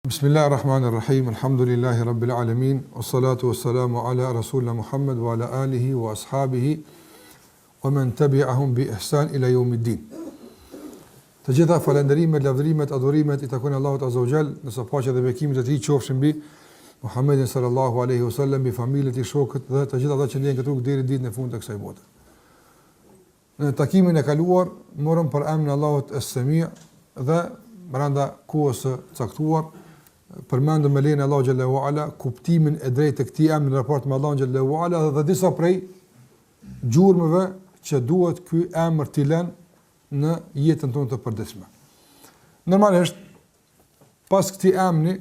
Bismillahirrahmanirrahim. Alhamdulillahi rabbil alamin. Wassalatu wassalamu ala rasulina Muhammad wa ala alihi wa ashabihi wa man tabi'ahum bi ihsan ila yawmiddin. Të gjitha falënderimet, lavdërimet, adhurimet i takojnë Allahut Azza wa Jall, nëse paqja dhe bekimet e tij qofshin mbi Muhammedin sallallahu alaihi wasallam, mbi familjen e tij, shokët dhe të gjithë ata që ndjen këtu deri ditën e fundit të kësaj bote. Në takimin e kaluar morëm për emrin e Allahut As-Sami' dhe brenda kohës së caktuar përmendëm me lejen e Allahu xhallahu ala kuptimin e drejtë të këtij emri në raport me Allahun xhallahu ala dhe disa prej gjurmëve që duhet ky emër t'i lënë në jetën tonë të përditshme. Normalisht pas këtij emri,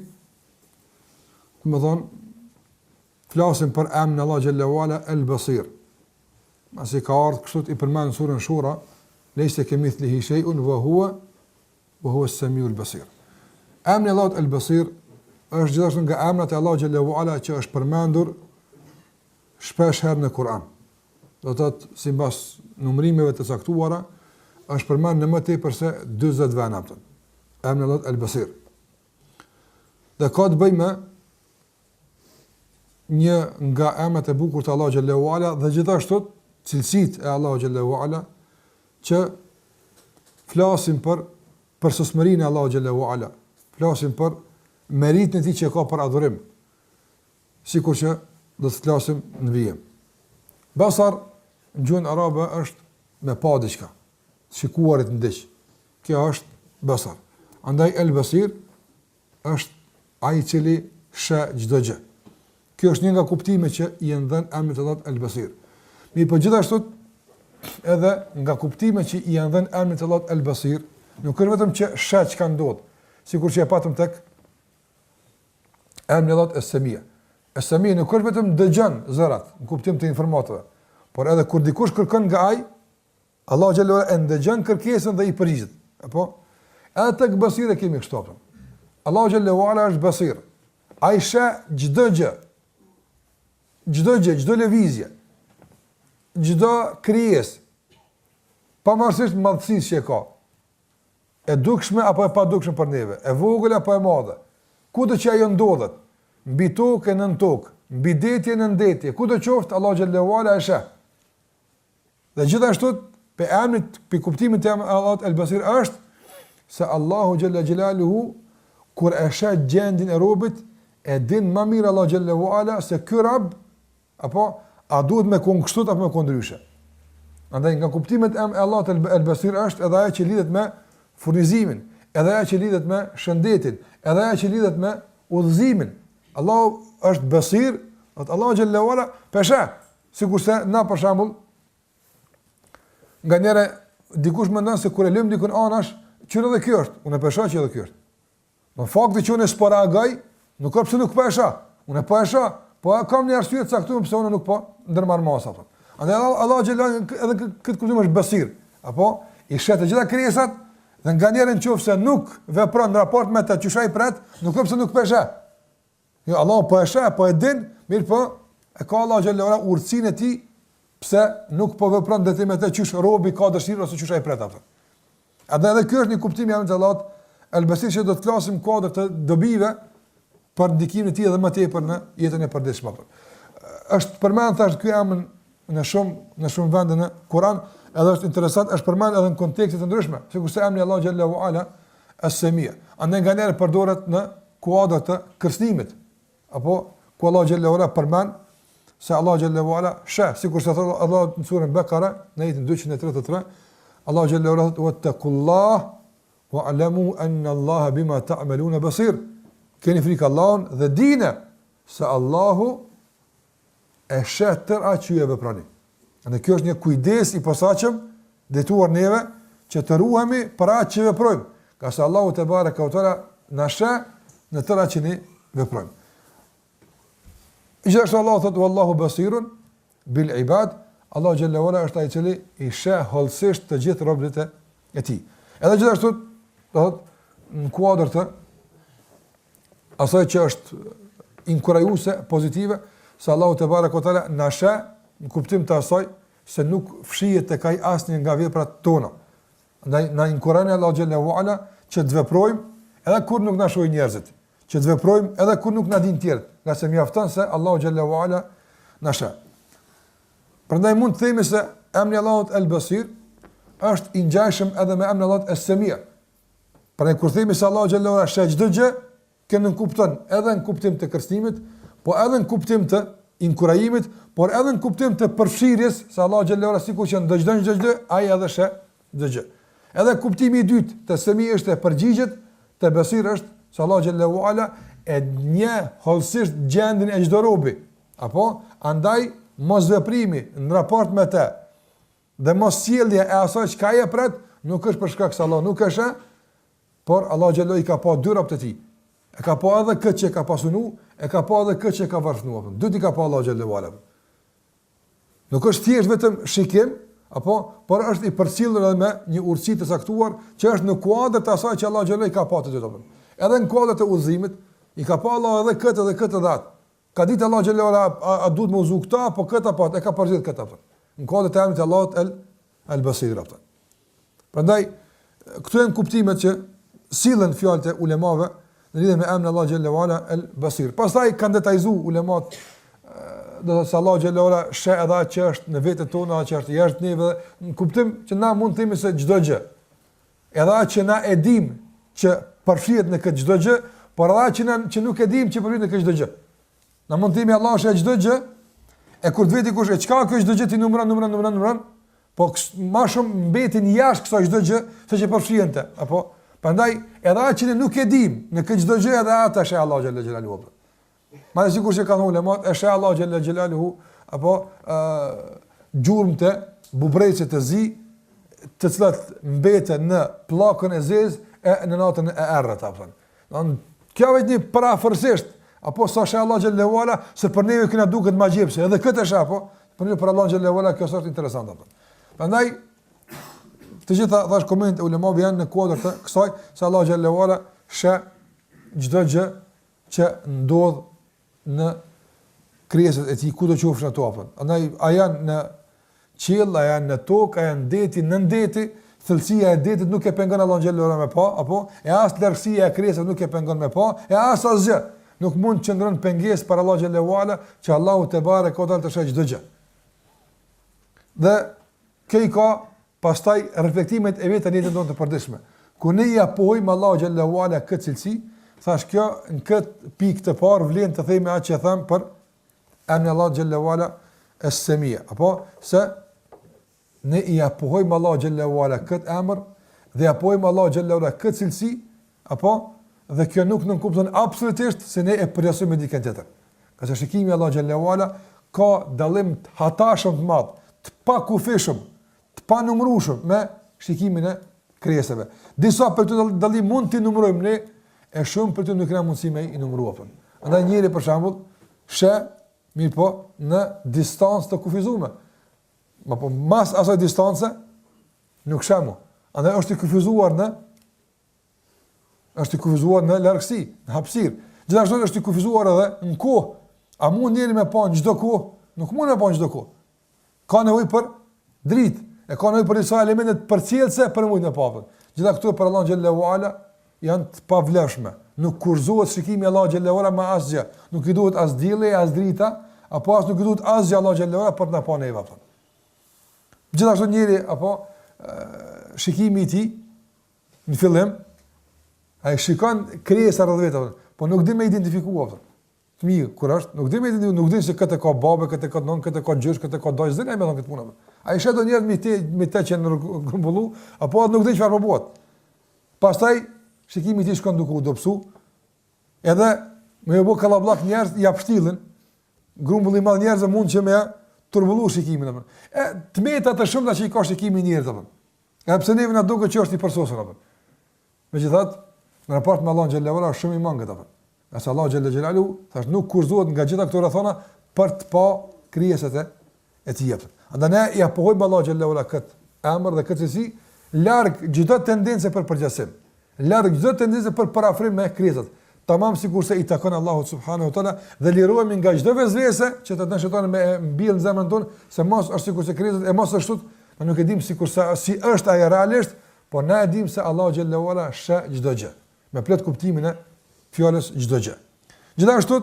më thon, flasim për emrin e Allahu xhallahu ala El-Basir. Pasi ka ardhur kështu i përmend në surën Shura, "Laysa kamithlihi shay'un wa huwa as-Sami'ul Basir." Emri Allahut El-Basir është gjithashtu nga emrat e Allahut xhallahu ala që është përmendur shpesh herë në Kur'an. Do të thotë sipas numërimeve të caktuara është përmendur në më tepër se 40 vende atë. Emri Allahut El-Basir. Dhe ka të bëjë me një nga emrat e bukur të Allahut xhallahu ala dhe gjithashtu cilësitë e Allahut xhallahu ala që flasim për sosmërinë e Allahut xhallahu ala. Flasim për meritin e tij që ka për adhurim. Sikur që do të flasim në vijim. Basar në gjuhën arabe është me pa diçka, shikuarit në diç. Kjo është basar. Andaj El-Basir është ai i cili sheh çdo gjë. Kjo është një nga kuptimet që i dhënë emrit të Allahut El-Basir. Mirë, po gjithashtu edhe nga kuptimet që i dhënë emrit të Allahut El-Basir, nuk është vetëm që sheh çka ndodh, sikur që e patëm tek emri Allahut Es-Sami'. Es-Sami' nuk është vetëm dëgjon zërat, në kuptim të informatave, por edhe kur dikush kërkon nga ai, Allahu xhallahu ala e ndëgjon kërkesën dhe i përgjigjet. Apo edhe tek Basir e kemi kështu. Allahu xhallahu ala është Basir. Ai sheh çdo gjë. Çdo gjë, çdo lëvizje, çdo krijesë, pavarësisht madhësisë që ka, e dukshme apo e padukshme për neve, e vogël apo e madhe, kudo që ajo ndodhet, mbi tokë e nën tokë, mbi detje e nën detje, kudo qoftë, Allahu xhallahu ala e sheh. Dhe gjithashtu pe emrit, pe kuptimin të Allahut El-Basir është se Allahu xhalla xhelaluhu kur e sheh gjendjen e robit, e din më mirë Allahu xhallahu ala se ky rob apo a duhet me kundërshtut apo me kundryshe. Andaj nga kuptimet e Allahut El-Basir është edhe ajo që lidhet me furnizimin, edhe ajo që lidhet me shëndetin, edhe ajo që lidhet me udhëzimin. Allahu është Basir, Allahu xhallahu ala pesha, sikurse na për shembull nga njëra dikush mendon se kur e lëm dikun anash, çfarë edhe kjo është? Unë pesha që edhe kjo është. Në fakt që unë s'po reagoj, nuk ka pse nuk pesha. Unë pesha, po kam një arsye të caktuar pse unë nuk po ndërmarr masa apo. Andaj Allahu xhallahu edhe këtë kuptim është Basir, apo i shet të gjitha krijesat dhe nga njerën qofse nuk vepron në raport me të qëshaj pret, nuk ka pse nuk pesha. Jo, Allah po e sheh, po e din, mirë po, e ka Allah xhallahu ala urtësinë e tij, pse nuk po vepron detyrë me të qysh robi ka dëshirë ose qëshaj pret atë. Edhe ky është një kuptim i emrit të Allahut El-Basir që do të flasim kuadër të dobive për ndikimin e tij edhe më tepër në jetën e përditshme. Është përmend tash ky emër në shumë vende në Kur'an. Edhe është interesant, është përmend edhe në kontekste të ndryshme, sikurse emri Allahu xhallahu ala As-Sami'. Andaj nganjëherë përdoret në kuadër të kërcënimit, apo ku Allahu xhallahu ala përmend se Allahu xhallahu ala sheh, sikurse thotë Allah në surën Bekara, në ajetin 233, Allahu xhallahu ala thotë: "Wattaqullaha wa'lamu anna Allaha bima ta'maluna basir." Keni frikë Allahun dhe dini se Allahu e sheh tërë atë që ju veproni. Në kjo është një kujdes i posaçëm detuar neve që të ruhemi për atë që veprojmë, ka se Allahu te bareka u teala na sheh në tëra që ne veprojmë. Gjithashtu Allahu thotë wallahu basirun bil ibad, Allahu xhallahu ala është ai i cili i sheh hollësisht të gjithë robët e tij. Edhe gjithashtu thotë në kuadër të asaj që është inkurajuese pozitive, se Allahu te bareka u teala na sheh në kuptim të asaj se nuk fshihet tek ai asnjë nga veprat tona. Ndaj na inkuron Allahu xhallahu ala që të veprojmë edhe kur nuk na shohin njerëzit, që të veprojmë edhe kur nuk na din tjerë, nga se mjafton se Allahu xhallahu ala na sheh. Prandaj mund të themi se emri Allahut El-Basir është i ngjashëm edhe me emrin Allahut Es-Semi'. Prandaj kur themi se Allahu xhallahu ala sheh çdo gjë, kënë kupton edhe në kuptim të kërcënimit, po edhe në kuptim të inkurajimit, por edhe në kuptim të përfshirjes, se Allahu xhallahu ala sikur që ndëgjon çdo gjë, ai edhe sheh çdo gjë. Edhe kuptimi i dytë të Semi' është e përgjigjet, të Basir është se Allahu xhallahu ala e njeh hollësisht gjendjen e çdo robi. Apo andaj mos veprimi në raport me të dhe mos sjellja e asaj që ai e pret nuk është për shkak se Allah nuk e sheh, por Allah xhallahu i ka pa dy rob të tij. E ka pa edhe këtë që ka pasunu, e ka pa edhe këtë që ka vërfnuar. Dy ti ka pa Allah xhallahu ala. Nuk është thjesht vetëm shikim, apo por është i përcjellur edhe me një urtësi të saktuar që është në kuadër të asaj që Allah xhallahu i ka pa të dy rob. Edhe në kuadër të udhëzimit i ka pa Allah edhe këtë dhe këtë datë. Ka ditë Allah xhallahu ala a duhet më uzu këta, po këtë apo e ka përzier këtë apo. Në kuadër të emrit Allahut El-Basir apo. Prandaj këto janë kuptimet që sillen fjalët e ulemave në lidhje me emrin Allah xhallahu ala El-Basir. Pastaj kanë detajzuar ulemat do të thotë Allah xhallahu ala sheh edhe atë që është në vetën tonë, atë që është jashtë neve, në kuptim që na mund të themi se çdo gjë. Edhe atë që na e dim që përfshihet në këtë çdo gjë, por edhe atë që nuk e dim që përfshihet në këtë çdo gjë. Na mund të themi Allah sheh çdo gjë, e kur të veti kush e çka kjo çdo gjë ti numëron, po më shumë mbetin jashtë kësaj çdo gjë, se që përfshihen te, apo prandaj edhe atë që ne nuk e dim në këtë çdo gjë edhe atë sheh Allah xhallahu xhelaluhu. Ma sikur që kanë ulemat e sheh Allah xhallahu xhelaluhu apo gjurmëte, bubrecet e zi, të cilat mbeten në pllakën e zezë e në natën e errët apo. Don kjo vetë një parafërsisht apo sa sheh Allah xhallahu ala se për neve që na duket magjepse, edhe këtë sheh apo për Allah xhallahu ala kjo është interesante apo. Prandaj të gjitha thash komente ulemave janë në kuadër të kësaj se Allah xhallahu ala sheh çdo gjë që ndodh në krijesat e tij kudo qofshin ato apo. Andaj a janë në qiell, a janë në tokë, a janë në deti, në ndeti, thellësia e detit nuk e pengon Allah xhallahu ala me pa, apo e as largësia e krijesave nuk e pengon me pa, e as asgjë nuk mund të qëndron pengesë për Allah xhallahu ala që Allahu te bareke o të sheh çdo gjë. Dhe këj ka pastaj reflektimet e vetë në jetën tonë të përditshme. Ku ne ja pohojmë Allahu xhallahu ala këtë cilësi, thash kjo në këtë pikë të parë vlen të themi atë që them për emrin Allah xhallahu ala Es-Semi', apo se ne ja pohojmë Allahu xhallahu ala këtë emër dhe ja pohojmë Allahu xhallahu ala këtë cilësi, apo dhe kjo nuk kupton absolutisht se ne e përjasojmë me dikën tjetër. Ka se shikimi Allahu xhallahu ala ka dallim të hatashëm të madh, të pakufishëm, të panumërueshëm me shikimin e krijesave. Disa për të dallim mund të numërojmë ne, e shumë për të nuk kena mundësi me i numëruar. Andaj njëri për shembull sheh mirë po në distancë të kufizuar. Apo mas asaj distance nuk shemo. Andaj është i kufizuar në largësi, në hapësirë. Gjithashtu është i kufizuar edhe në kohë. A mund njëri me pa në çdo kohë? Nuk mund me pa në çdo kohë. Ka nevojë për dritë, e ka nevojë për disa elemente të përcjellëse për mund të pa. Gjitha këto për Allah xhallahu ala janë të pavlefshme. Nuk kurzohet shikimi Allah xhallahu ala me asgjë. Nuk i duhet as dielli, as drita, apo as nuk i duhet asgjë Allah xhallahu ala për të na pa neve. Gjithashtu njëri apo shikimi i tij në fillim ai shikon krijesa rreth vetë, po nuk di me identifikuar. Fëmijë kur është, nuk di me identifikuar, nuk di se këtë ka babë, këtë ka nën, këtë ka gjysh, këtë ka dajë, zënë me thon këtë punë. Ai sheh do njerëz me të që në grumbullu, apo nuk di çfarë po bëhet. Pastaj shikimi i tij shkon duke u dobësu. Edhe me u bë kallabllak njerëz ja pshtillën. Grumbulli i madh njerëz mund që me turbullu shikimin apo. Të meta të shumta që i ka shikimi i njerëz apo. Edhe pse neve na duket që është i përsosur apo. Megjithatë, në raport me Allahun xhallahu ala shumë i mangët apo. Asa Allahu xhallahu xhelalu thash nuk kurzohet nga gjitha këto rrethona për të pa krijesat e tij. Andaj ne ja pohojmë Allahu xhallahu ala këtë emër dhe këtë si larg çdo tendencë për përgjithësim. Larg çdo tendencë për parafrim me krijesat. Tamam sikurse i takon Allahut subhanahu wa taala dhe lirohemi nga çdo vezvese që të na shëton me mbill në zemrën tonë se mos është sikurse krijesat e mos është, ne nuk e dim sikurse si është ai realisht, por na e dim se Allahu xhallahu ala sheh çdo gjë. Me plot kuptimin e fjalës çdo gjë. Gjithashtu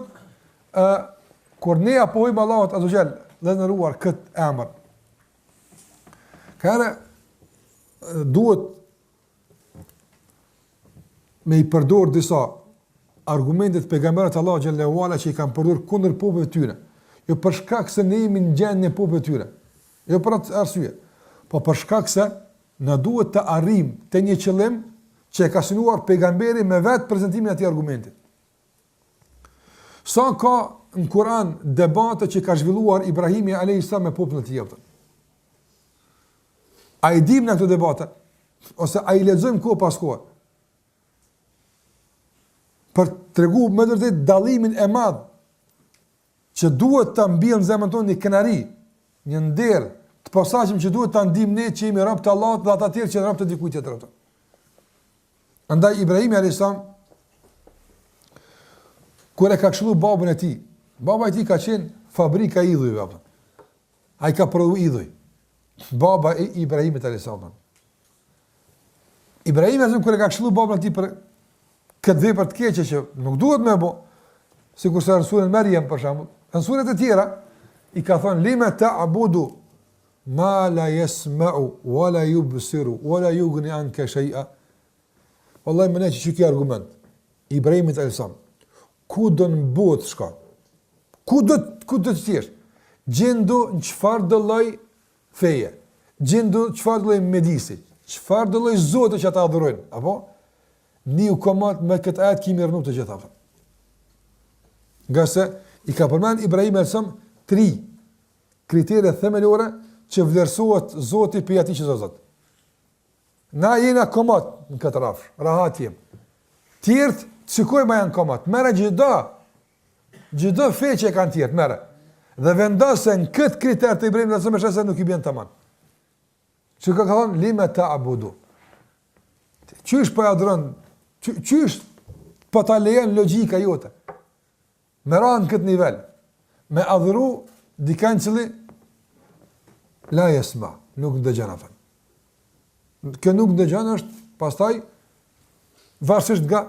kur ne apohojmë Allahut azza xal, lëndëruar këtë emër. Kërë duhet me i përdor disa argumentet pejgamberit Allah xhallahu ala që i kanë përdorur kundër popujve të tyre. Jo për shkak se ne jemi në gjendjen e popujve të tyre. Jo për atë arsye, po për shkak se na duhet të arrijmë te një qëllim që e ka synuar pejgamberi me vetë prezantimin e atij argumenti. Sa ka në Kur'an debate që ka zhvilluar Ibrahimi alayhis salam me popullin e tij. A i dim në këto debate? Ose a i lexojmë kohë pas kohë? Për të tregu më vërtet dallimin e madh që duhet ta mbjellë në zemrën tonë një kënaqësi, një nder të posaçëm që duhet ta ndijmë ne që jemi rob të Allahut dhe ata të tjerë që janë rob të dikujt tjetër. Andaj Ibrahimi alayhis salam kur e ka këshilluar babën e tij, baba i tij ka qenë fabrika e idhujve. Ai ka prodhuar idhuj. Baba e Ibrahimit alayhis salam. Ibrahimi alayhis salam kur e ka këshilluar babën e tij për këtë vepër të keqe që nuk duhet më bë, sikur sa në surën Maryam për shembull, në surat e tjera i ka thënë lima ta'budu ma la yasma'u wa la yubsiru wa la yughni anka shay'a. Wallahi më ne që ki argument. Ibrahimit alayhis salam. Ku do në botë shkon? Ku do të jesh? Gjendu në çfarë do lloj feje, gjendu çfarë do lloj medisi, çfarë do lloj zote që ata adhurojnë, apo ni u komat me këtë ajet kimi rënu të gjitha. Nga se i ka përmend Ibrahim alayhis salam 3 kritere themelore që vlerësohet Zoti për atij që zot. Na jena komat në këtë rafsh, rahat jem. Tjertë shikoj ma janë komat, merë gjithë fe që e kanë tjertë, merë. Dhe vendosen këtë kriter të Ibrahim alayhis salam me shese nuk i bjen tamam. Që ka thonë lima ta'budu. Qysh po adhuron? Qysh po ta lejon logjika jote? Me ranë këtë nivel, me adhuru dikën cili la yasma, nuk dëgjon atë. Kë nuk dëgjon është pastaj varësisht nga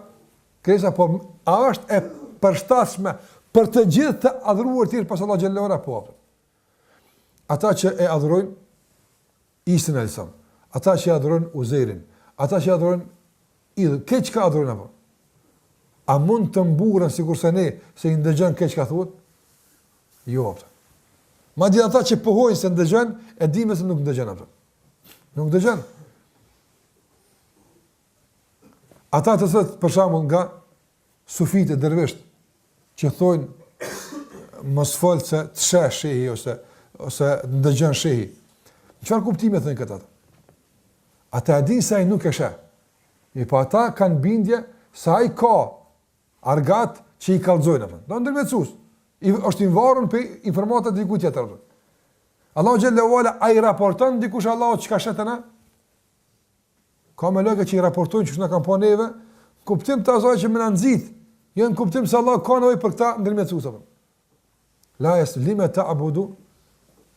kresa, po a është e përshtatshme për të gjithë të adhuruar tjerë pas Allah xhallahu ala po. Ata që e adhurojnë Isën alayhis salam, ata që e adhurojnë Uzairin, ata që e adhurojnë idhë, keq ka adhurojnë apo? A mund të mburën sikur se ne se i ndëgjon keq ka thuhet? Jo. Madje ata që pohojnë se ndëgjon, e dimë se nuk ndëgjon apo. Nuk ndëgjon. Ata të thotë për shembull nga sufitë dervisht që thonë mos fol se të shehi ose ndëgjon shehi. Çfarë kuptimi thënë këta? Ata e dinë se ai nuk e sheh. Po ata kanë bindje se ai ka argat që i kallëzojnë atë. Do ndërmjetësues. Është i varur për informata të dikujt tjetër. Allahu xhallahu ala ai raporton dikush Allahu çka shetana? Ka me lëke që i raportojnë që na kanë po neve, kuptim të asaj që më na nxit. Jo në kuptim se Allah ka nevojë për këta ndërmjetësues apo. La yaslima ta'budu.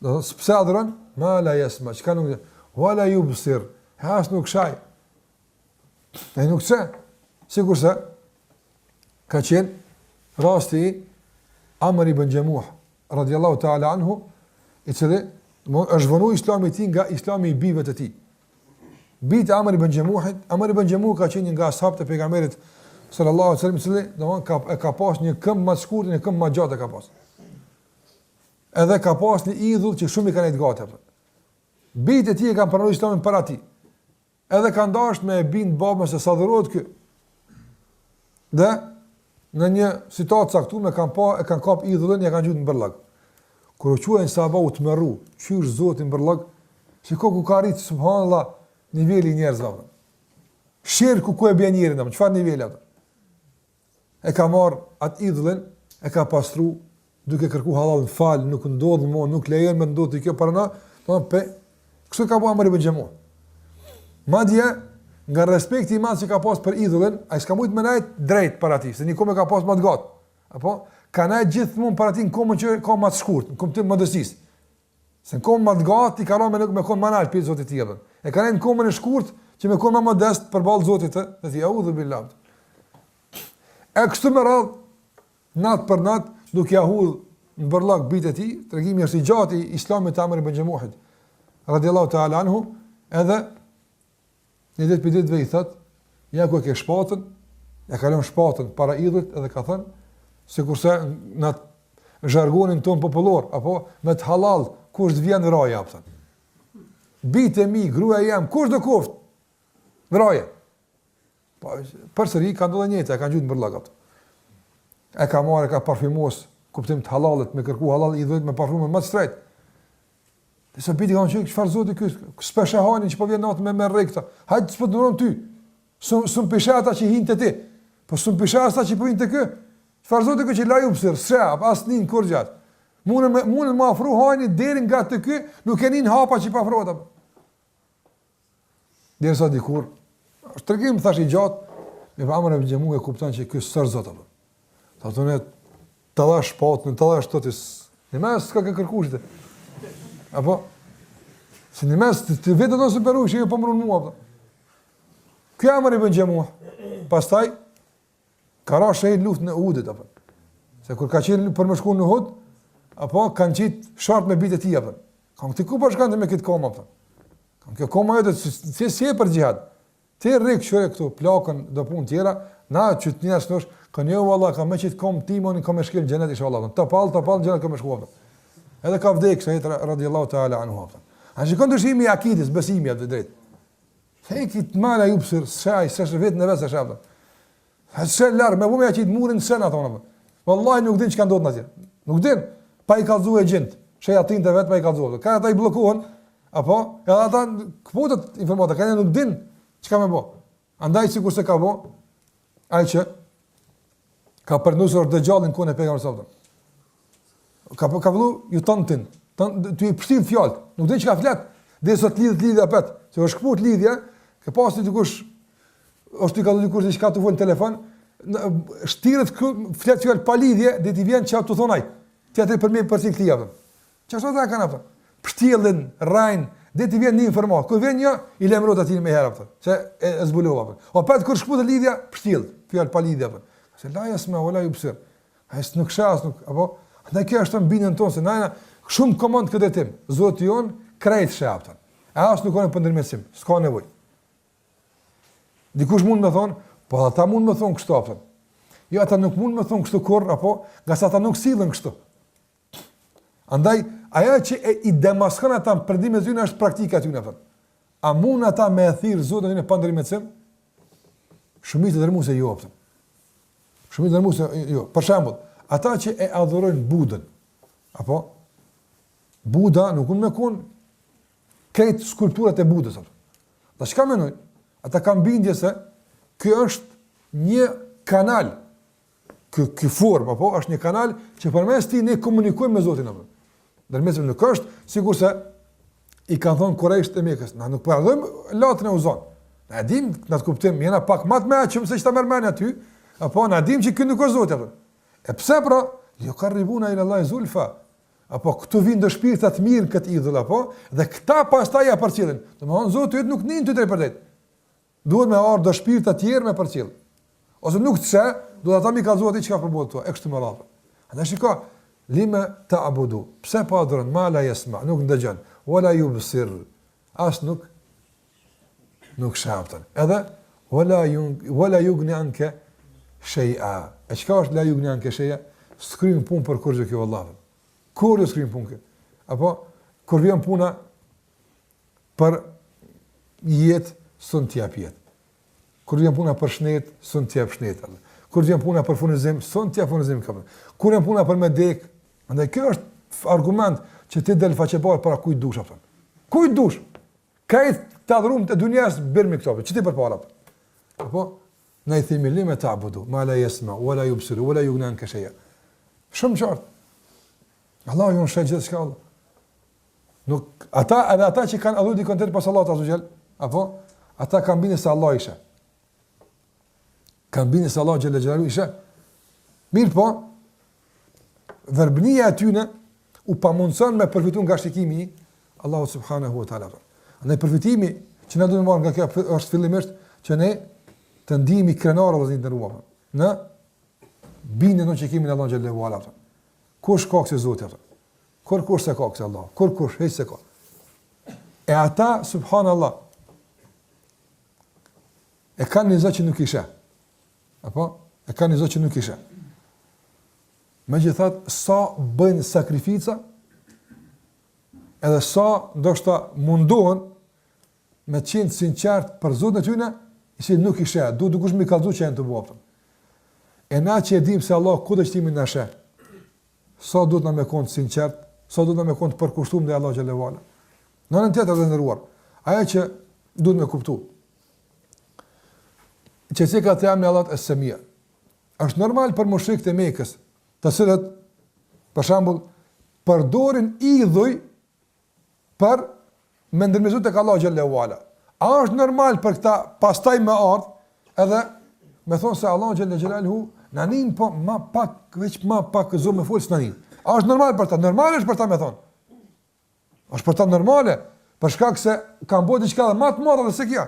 Do pse adhuron? Ma la yasma. Çka nuk wala yubsir. Has nuk shaj. Ai nuk se. Sigurisht ka qenë rasti Amr ibn Jamuh radiyallahu ta'ala anhu, i cili është vënë Islami i tij nga Islami i bijve të tij. Bijt Amr ibn Jamuhit, Amr ibn Jamuh ka qenë nga ashabët e pejgamberit sallallahu alaihi wasallam, i cili domthon ka pas një këmbë më të shkurtër, një këmbë më gjatë ka pas. Edhe ka pas një idhull që shumë i kanë të gati atë. Bijt e tij kanë pranuar Islamin para tij. Edhe kanë dashur me bind babën se sa dhurohet ky. Dhe në një situatë caktuar kanë kap idhullin, ja kanë gjuajtur në bërllog. Kur u quajnë sahabau të merru, qysh Zoti në bërllog, shikoj ku ka arrit subhanallahu niveli i njerëzve. Shirku ku e bën njërin, çfarë niveli atë? E ka marr atë idhullin, e ka pastru, duke kërku halal në fal, nuk ndodh më, nuk lejon më ndodhi kjo para na, kështu ka bëu Amr ibn Jamuh. Madje nga respekti i madh që ka pas për idhullin, ai s'ka mujt më najt drejt para tij, se nikome ka pas më të gat. Apo ka najt gjithmonë para tij në komën që ka më të shkurt, në kuptim modestisë. Se në komën më të gat i ka rënë me kon manal për Zotit të tij. E ka në komën e shkurt që me kon më modest përballë Zotit të tij. Audhu billah. E kështu me radhë, natë për natë, duke ja hudhë në bërlak bitë e ti, tregimi është i gjatë i Islamit të Amr ibn Jamuhit, radiallahu ta'ala anhu, edhe një ditë për ditëve i thëtë, ja ku e ke shpatën, ja kalon shpatën para idhët edhe ka thënë, si kurse në zhargonin ton popullor, apo me të halal, kush të vjen vraja, apëtën. Bitë e mi, gruaja jam, kush dhe koft? Vraja. Për sëri, ka ndodhe njëtë, e ka në gjytë në bërlak, apëtën. E ka marrë, ka parfumos, kuptim të halalet, me kërku halal idhët me parfumën më të strejt. Dhe se biti ka në qënë, qëfar zoti kësë, s'peshe hanin që po vjen natë me rekta, hajtë s'po të nëron ty, s'un pishe ata që hinë të ti, po s'un pishe ata që po hinë të kë, qëfar zoti kësë që la ju pësirë, s'rep, asë njën kur gjatë, munën më afru hanin derin nga të kë, nuk e njën hapa që i pa afrota. Dhe sa dikur, është tërgjim thash i gjatë, me pa Amr ibn Jamuh e kuptan që kësë sër zotë, ta të ne të dha shpatën, të dha shtotis, në mes s'ka ka kërkushte. Apo, se në mes të vetë do së peru, që jo pëmërun mua. Kjo Amr ibn Jamuh, pastaj, ka ra shahid luft në Uhudit, apo. Se kur ka qenë për më shku në Uhud, apo, kanë qitë shartë me bitë e ti, apo. Kanë këti ku përshkante me këtë koma, apo. Kanë kjo koma jote, si e për gjihad. Ti rikë qëre këtu, plakën do punë tjera, na që të njësë nësh, kanë jo, Allah, ka me qitë kom timon, ka me shkel gjenet, isha Allah. Të palë, gjenet ka me shku, apo. Edhe ka vdekë, se jetë radiallahu ta'ala anhu, apo. A shikon të shimi akidis, besimi atë drejt. Heki të mala ju pësër, shaj, se vetë në vesë e shabë. Se larë, me vume ja qitë murin sen ato, apo. Wallahi nuk din që ka ndodhë në tjerë. Nuk din, pa i kalzu e gjindë. Shaj atin të vetë, pa i kalzu. Ka ata i blokuhen, apo, edhe ata këputët informata, ka nuk din që ka me bo. Andaj sikur se ka bo, ai që ka përnusur dëgjallin kone pejgamberit sallallahu alaihi wasallam. Ka vëllu ju tantin, ty i përshtin fjallë, nuk din që ka flet, dhe sot lidhja pet, se është këput lidhja, ke pasi dikush, është ty ka dhu dikush dhe që ka të vull në telefon, shtirët flet fjallë pa lidhje, dhe ti vjen që të thonaj, tjetëri për me përsin këtia. Që është të kanë apëta? Pështjellin, rajnë, dhe ti vjen një informat, kur vjen një, i lemrot ati me herë, se e zbulova. O petë kur shkputë lidhja, pështjell, fjallë pa lidhja. Se la jesme, o la ju pësir. A jesë nuk shas, nuk, apo, dhe kjo është të mbinën tonë, se najna, shumë komand këtë tim, zotë jonë, krejtë shë e asë nuk onë pëndërmesim, s'ka nevoj. Dikush mund me thonë, po ata mund me thonë kështu, apëtën. Jo, ata nuk mund me thonë kështu kur, apo, nga sa ata nuk silën kështu. Andaj, aja që i demaskën ata në përdimet zyne është praktika t'yne, apëtën. A mund ata me e thirë zotë zyne pëndërmesim? Shumit e dërmu se jo, apëtën. Shumit e dërmu se jo. Për shembull, ata që e adhurojnë Budën, apo, Buda nuk unë me kun krejt skulpturat e Budës. Dhe që ka menoj? Ata kam bindje se kjo është një kanal, kjo form, apo, është një kanal që përmes ti ne komunikojmë me Zotin. Dërmesim nuk është, sikur se i kanë thonë Kurejsht e Mekës, na nuk përradhojmë latën e Uzon. Na dim, na të kuptim, jena pak matë me aqëm se që ta mërmeni aty, apo, na dim që kjo nuk është Zotin. E pse pra, jo ka rribuna ila Allah zulfa, apo këtu vinë do shpirtat të mirë këtë idhull, apo, dhe këta pastaj ja përcjellin. Domethënë Zoti nuk nin ty drejt për drejt. Duhet me ardë do shpirta të tjerë me përcjell. Ose nuk të se, duhet ata mi kallëzuar atë çka përbëhet këtu, e kështu me radhë. Andaj shiko, lima ta'budu. Pse pa adhuron ma la yasma, nuk ndëgjon, wala yubsir. As nuk shahapton. Edhe wala yugni anka shay'a. E çka është la yugni anka shay'a? Skrim punë për kurrë kjo vallahi. Kur e skrim punë? Apo kur vjen puna për jetë, son t'jap jetë. Kur vjen puna për shnet, son t'jap shnet. Kur vjen puna për furnizim, son t'jap furnizim kapën. Kur vjen puna për medek, andaj kjo është argument që ti del faqebar para kujt dush apo. Kujt dush? Kajt të adhurum të dunjas bërmi këto, që ti përpara. Apo ne i themi lime ta'budu, ma la yasma, wala yubsiru, wala yughni anka shay'a. Shumë qartë. Allah ju në shetë gjithë shka Allah. Nuk, ata që kanë adhu dikon tërë pas Allah të azugjel, apo, ata kanë bini se Allah ishe. Kanë bini se Allah gjellë gjellalu ishe. Mirë po, verbënia atyne u pamundëson me përfitun nga shikimi i Allahu subhanahu wa ta'ala. Në përfitimi që ne du në marë nga kjo është fillimisht që ne të ndihemi krenarë dhe zinjë në ruama. Në bindën që kemi në Allah xhallahu ala. Kush ka kësë Zoti atë? Kush se ka kësë Allah? Kush hiç se ka. E ata subhanallah e kanë një Zot që nuk isha. Apo e kanë një Zot që nuk isha. Megjithatë sa bëjnë sakrifica, edhe sa ndoshta mundohen me të qenë sinqert për Zotin e tyre, si nuk isha, duhet kush më kallëzu që janë të bëftën. E na që e dim se Allah ku do të shtimin na sheh. Sa duhet na me kon sinqert, sa duhet na me kon të përkushtuar ndaj Allah xhallahu ala. Në anën tjetër të ndëruar, ajo që duhet me kuptu, që se ka të jam në Allah e Semia, është normal për mushrikët e Mekës, të cilët, për shembull, përdorin idhuj për me ndërmjetësu tek Allah xhallahu ala. A është normal për këta pastaj me ardh, edhe me thonë se Allah xhallahu na nin po ma pak veç ma pak zë me fol s'na nin. A është normal për ta? Normal është për ta me thonë. Është për ta normale, për shkak se kanë bërë diçka më të madhe se kjo.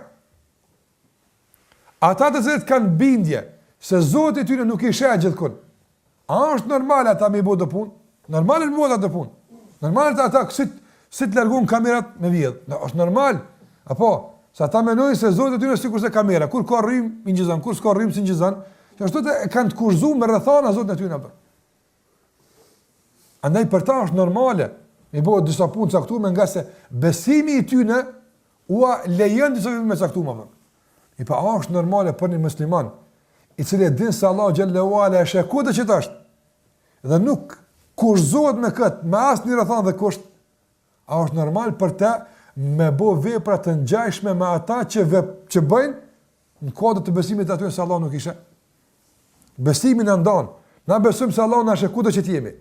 Ata të cilët kanë bindje se Zoti i tyre nuk i sheh gjithkund. A është normale ata me bëu të punë? Normal është bëu të punë. Normal është ata si të largon kamerat me vjedh. Është normal. Apo sa ata mendojnë se Zoti i tyre sikur se kamera, kur ka rrym i ngjizon, kur s'ka rrym si ngjizon, që ashtu të kanë të kurzuar me rrethana Zotin e tyre apo. Andaj për ta është normale. Mi bëhet disa punë caktuar nga se besimi i tyre ua lejon disa punë caktuar. I pa është normale për një musliman i cili e din se Allah xhallahu ala është kudo që është dhe nuk kurzohet me kët, me asnjë rrethon dhe kusht, a është normal për të me bë vepra të ngjashme me ata që bëjnë në kodë të besimit aty se Allah nuk ishte. Besimi në ndon. Na besojmë se Allah na është kudo që jemi.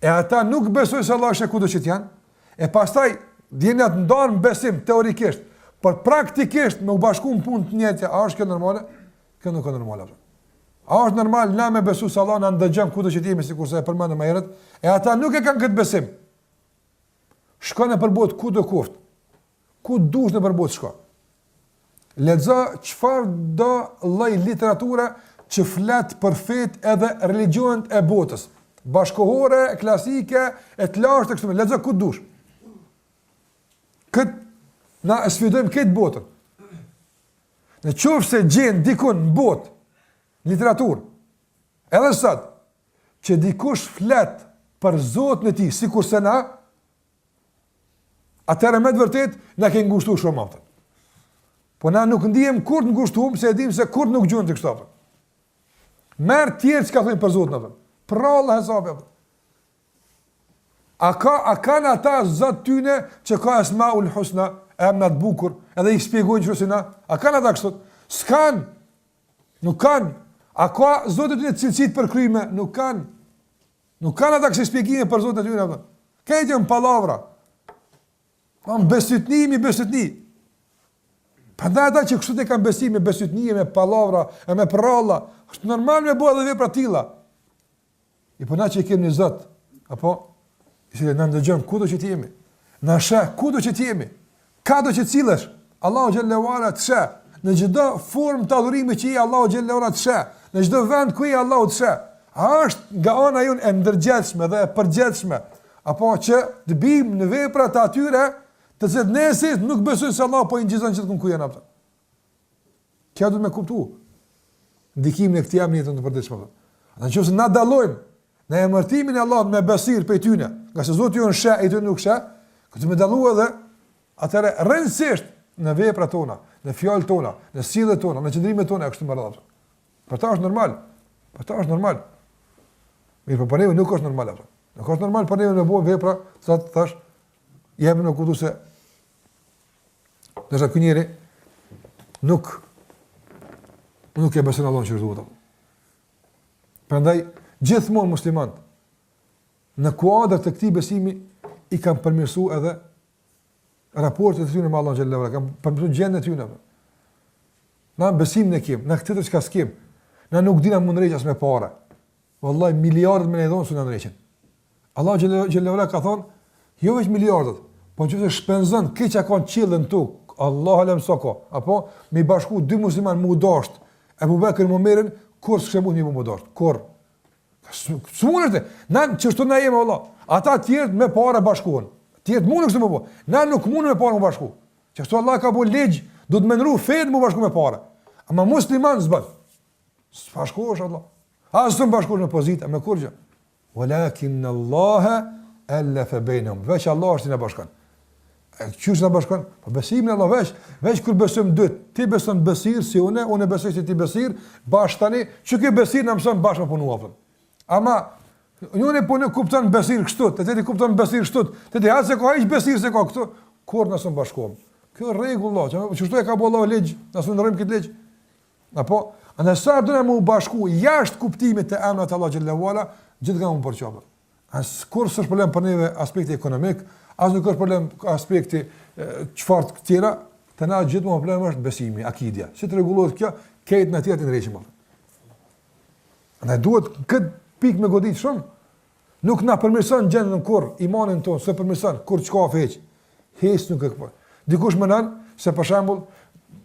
E ata nuk besojnë se Allah është kudo që janë. E pastaj dinë atë ndon besim teorikisht, por praktikisht me u bashku në punë të njëjtë, a është kjo normale? Kjo nuk është normale. A është normal na me besu se Allah na ndëgjon kudo që jemi, sikurse e përmendëm më herët, e ata nuk e kanë këtë besim. Shkon e përbot kudo kuft. Ku dush në përbot shko. Lexo çfarë do lloj literature që flet për fet edhe religionet e botës. Bashkohore, klasike, e të lashtë kështu me. Lexo ku dush. Na sfidojmë këtë botën. Në qoftë se gjen dikun në botë, literaturë, edhe sot, që dikush flet për Zotin e tij, sikur se na, atëherë me të vërtet na ke ngushtuar shumë aftë. Po na nuk ndihem kur të ngushtuam, se e dim se kur nuk gjuan të kështu. Merr tjerë çka thonë për Zotin atë. Prallë hesabe. A kanë ata Zot tyne që ka Esmaul Husna, emra të bukur, edhe i shpjegojnë çu si na? A kanë ata kështu? S'kan. Nuk kanë. A ka Zoti tyne cilësit për kryme? Nuk kanë. Nuk kanë ata kësi shpjegime për Zotin e tyne atë. Këto janë pallavra. Besytni. Prandaj ata që kështu të kanë besime, besytni, me pallavra, e me pralla, është normal me bëu edhe vepra të tilla. I po na që kemi një Zot, apo i cili na ndëgjon kudo që jemi. Na sheh kudo që jemi. Kado që cillesh, Allahu xhallahu ala të sheh. Në çdo formë të adhurimit që i Allahu xhallahu ala të sheh. Në çdo vend ku i Allahu të sheh. A është nga ana jon e ndërgjegjshme dhe e përgjithshme, apo që të bijmë në vepra të atyre të cilët nëse nuk besojnë se Allah po i ngjizon gjithkund ku janë ata. Kjo duhet me kuptu. Ndikimin e këtij jam në jetën e përditshme. Nëse na dallojmë në emërtimin e Allahut me besir për tyne, nga se Zoti ju në sheh e ty nuk sheh, këtë me dallu edhe atëre rëndësisht në veprat tona, në fjalët tona, në sjelljet tona, në qëndrimet tona kështu më radh. Për ta është normal. Mirë, por për ne nuk është normal atë. Nuk është normal për ne të bëjmë vepra, sa të thash, jemi në kuptues se dësha kënjeri nuk e beson Allahun që duhet. Prandaj gjithmonë muslimanët në kuadër të këtij besimi i kanë përmirësuar edhe raportet e tyre me Allahun xhallahu ala, kanë përmirësuar gjendjen e tyre. Na besimin e kem, na këtë çka skem. Na nuk dina mund rreqas me parë. Wallahi miliardë më ne dhon sunë ndreqën. Allahu xhallahu ala ka thonë, jo vetëm miliardët, po nëse shpenzon këtë çka kanë qiellën tuk, Allahu alem soko, apo me bashku dy musliman më u dasht, Abu Bekr më merren kur s'ke mund më u dasht. Kur S'mundet. Na çështo na jemi valla. Ata të tjerë me para bashkohen. Të tjerë mundën kështu më po. Na nuk mundem me para më bashku. Çështo Allah ka bën ligj, do të mëndru fen më bashku me para. Ama musliman zbat. S'bashkohesh Allah. As të bashkohesh me pozitë, me kurrë. Walakin Allah alafa bainahum. Veç Allah është në bashkan. Qysh në bashkan? Po besimin Allah veç kur besojmë dyt. Ti beson besir si unë besoj se ti besir, bash tani, çu ky besir na mëson bashkë punu apo. Ama unë punë kupton besir kështu, ti kupton besir kështu, ti ha se ka hiç besir se ka këtu, kur na son bashkuam. Kjo rregull Allah, çështo e ka bëu Allah ligj, na son ndërrim këtë ligj. Apo ana sa do më u bashku jashtë kuptimit të emrit Allah xhallahu ala, gjithmonë më përqafë. As kur s'është problem për neve aspekti ekonomik, as nuk është problem aspekti çfarë të tjera, të na gjithmonë problemi është besimi, akidja. Si të rregullohet kjo, këtë në tjetër ndrejshëm. Ne duhet këtë pikë me godit shumë. Nuk na përmirëson gjendën kur imanin ton, s'e përmirëson kur çka feq. Hes nuk e ka. Dikush më nën se për shembull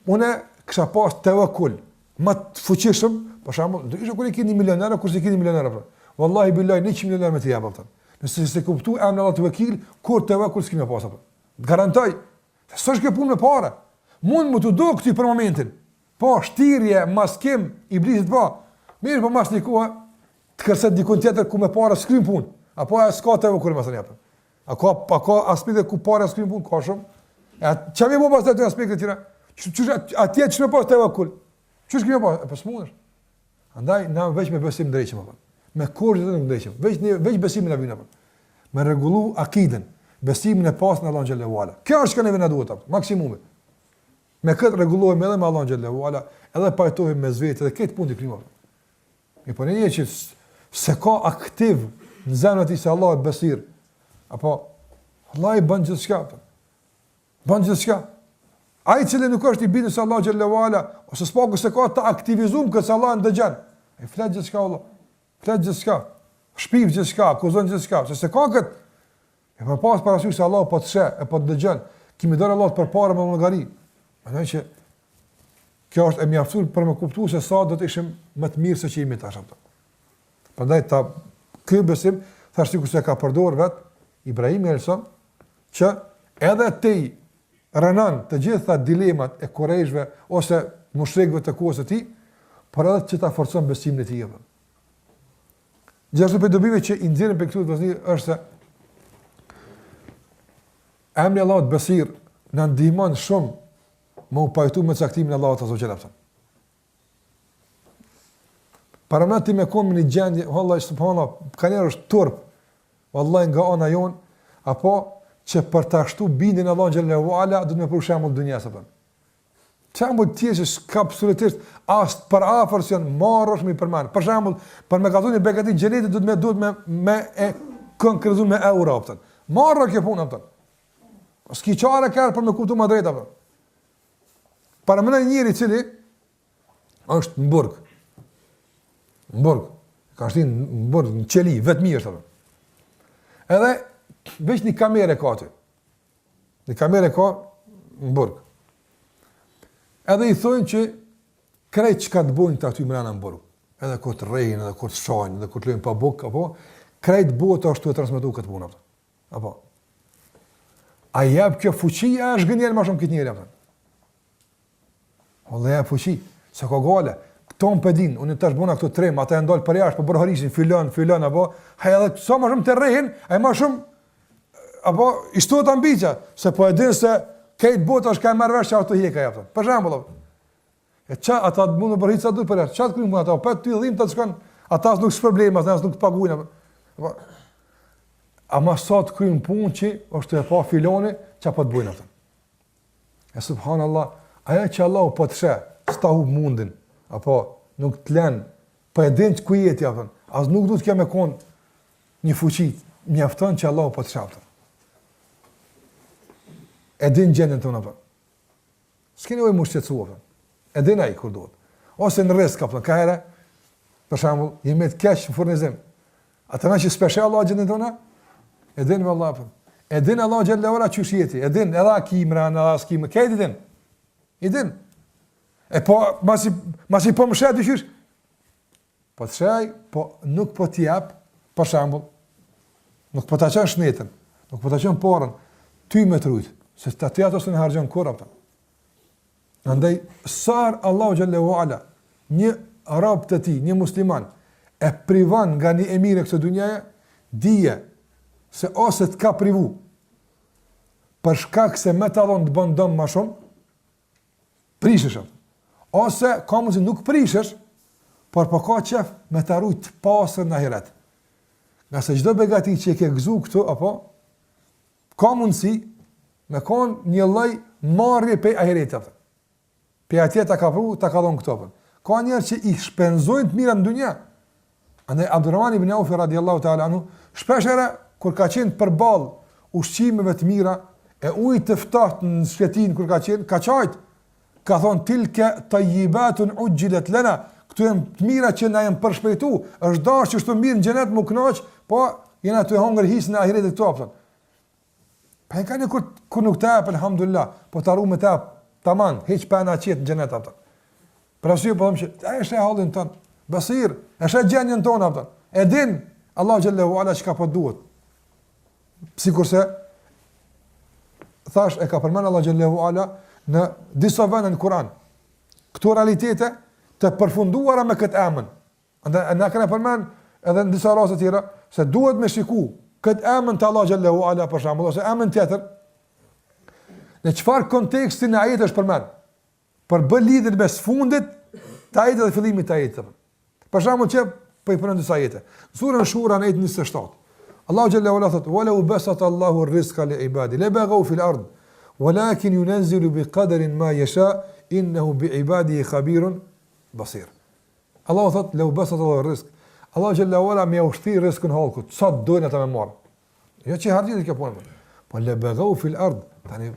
unë kisha pas tevakkul, më të fuqishëm, për shembull, do ishte kur i keni milioner, kurse i keni milioner apo. Wallahi billahi 100 milioner me të jap apo. Nëse se kuptu emrin Allah të vekil, kur tevakkul s'kemi pas apo. Garantoj. S'është kjo punë me para. Mund më të do këty për momentin. Po shtirje, maskim, iblisit po. Mirë po mas një kohë, të kërset dikun tjetër ku me para s'krym punë. Apo e s'ka tevakkul më thënë. A ka aspekte ku para s'krym punë, ka shumë. Çfarë më pas të aspekte tjera? Atje ç'më pas tevakkul. Ç'është kjo pas? Po s'mundesh. Andaj na veç me besim drejtëm apo. Me kurrë të nuk ndeshëm. Veç besimin e vina. Me rregullu akiden, besimin e pastë në Allah xhallahu ala. Kjo është që ne na duhet apo, maksimumi. Me këtë rregullohemi edhe me Allah xhallahu ala, edhe pajtohemi me vetë edhe këtë punë të krimor. Mi po ne që se ka aktiv në zemrat e Allah besir, apo Allah i bën gjithçka. Bën gjithçka. Ai që nuk është i bindur se Allah xhallahu ala, ose s'paku se ka të aktivizum që Allah ndëgjon. Ai flet gjithçka Allah. Flet gjithçka, shpiv gjithçka, akuzon gjithçka, se ka këtë. E pa pas parasysh se Allah po të sheh, e po të dëgjon, kimi dorë Allah përpara me llogari. Mendoj që kjo është e mjaftuar për më kuptuar se sa do të ishim më të mirë se që jemi tash ato. Prandaj ky besim thash sikur se ka përdorur vet Ibrahim Elson që edhe ti rënon të gjitha dilemat e kurreshve ose mushrikëve të kohës së tij, por edhe që ta forcon besimin e tij. Gjithashtu për dobive që i nxjerrin për këtu të vëzni është se emri Allahut Besir në ndihmon shumë më u pajtu me caktimin Allahut Azza wa Jalla. Para më ti me komë një gjendje, vallahi subhanallahu, kanë është turp, vallahi nga ana jon, apo që për ta shtu bindjen Allahu xhallahu ala do të më për shembull dunjas apo. Çambo tjesë ka absolutisht as për afër se marrësh me përmend. Për shembull, për me gatunë begatin xhenetit duhet me e konkretizuar me euro apo. Marrë kjo punë apo. Ski çara ka për me kuptuar më drejt apo. Para më njëri i cili është në burg. Në burg. Ka shtin në burg, në qeli, vetë mirë apo. Edhe veç një kamerë ka aty. Një kamerë ka në burg. Edhe i thonë që krejt që ka të bojnë të aty mrena në burg. Edhe kur të rejnë, edhe kur të shajnë, edhe kur të lojnë pa buk, apo, krejt bota është të e transmitu këtë punë. Apo. A jep kjo fuqi, a është gënjerë ma shumë këtë njëri. O dhe jep fuqi, se ka gale, këto më pedin, unë të është bona këto trem, ata e ndalë për jashtë, për bërharisin, filon, apo, haj edhe sa ma shumë të rejnë, a ma shumë, apo, ishtot ambicja, se po e din se këtë botë është ka e mërvesh që ato hjeka jepëtën. Për shembull, e qa, ata mund të bërhitë sa duhet për jashtë, qa të krymë mund ata, për të dhim të të shkanë, ata nuk shpërblejmë, ata nuk të pagujnë. Ama sa të krymë punë që është të e pa filoni, që po të bujnë aftën. E subhanallah, aja që Allah po të shë, s'ta hu mundin, apo nuk të lenë, për e din që ku jeti aftën, as nuk du të kja me konë një fuqit, mjaftën që Allah po të shë aftën. E din gjendën tonë apo. S'keni nevojë më shqetësua. E din ai kur duhet. Ose në rrezik apo ka herë, për shembull, jemi të keq në furnizim. Ata që special Allah gjendën tonë, e din vallahi apo. E din Allah xhallahu ala çu shjeti, e din edhe akimra, edhe askim, ke e din. E din. E po masi po më shet dyqysh. po të shaj, po nuk po t'jap, për shembull, nuk po ta çon shnetën, nuk po ta çon porën, ty me trujt, se ta ty ato s'e harxhon kurrë ata. Andaj sar Allahu xhallahu ala një rob të tij, një musliman e privon nga një e mirë kësaj dhunjaje, dije se ose të ka privu për shkak se me ta dhon të bën dëm më shumë, prishesh. Ose ka mundsi nuk prishesh, por po ka qef me ta rujt pasën në ahiret. Nga se çdo begati që e ke gëzu këtu, apo ka mundsi me konë një lloj marrje pe ahiretit. Pe atje ta ka pru, ta ka dhon këto. Ka njerëz që i shpenzojnë të mira në dunja. Andaj Abdurrahman ibn Auf radiallahu ta'ala anhu, shpeshherë kur ka qenë përballë ushqimeve të mira e ujit të ftohtë në shkretin kur ka qenë, ka qajt, ka thonë tilke tayyibatun ujjilat lana, këtu janë të mira që na janë përshpejtu, është dashur që shto mirë në xhenet më kënaq, po jena të hongër hisë në ahiretin këtu. Pa e ka një kur nuk të apë, alhamdulillah, po të arru me të apë, taman, heq pa na qetë në xhenet ata. Për arsye po them që ai është e hallin ton, basir, është gjendjen tonë ata. E din Allahu xhallahu ala çka po duhet. Sikurse thash e ka përmend Allahu xhallahu ala në disa vende në Kur'an. Këto realitete të përfunduara me këtë emën. Andaj na kanë përmend edhe në disa raste tjera se duhet me shiku këtë emën të Allahu xhallahu ala për shembull ose emën tjetër. Në çfarë konteksti në ajet është përmend? Për bë lidhje me sfundit të ajetit dhe fillimit të ajetit. Për shembull që po i përmend disa ajete. Surën Shura në ajetin 27. Allahu xhallahu ala thotë: "Wa law basata Allahu ar-rizqa li ibadi la baghaw fil ard, walakin yunzilu biqadarin ma yasha, innahu biibadihi khabirun basir." Allahu thotë: "Law basata Allahu ar-rizq." Allahu xhallahu ala më ushti rrezikun halkut, sa doin ata më marr. Jo që harxhit kjo punë. Po la baghaw fil ard, tani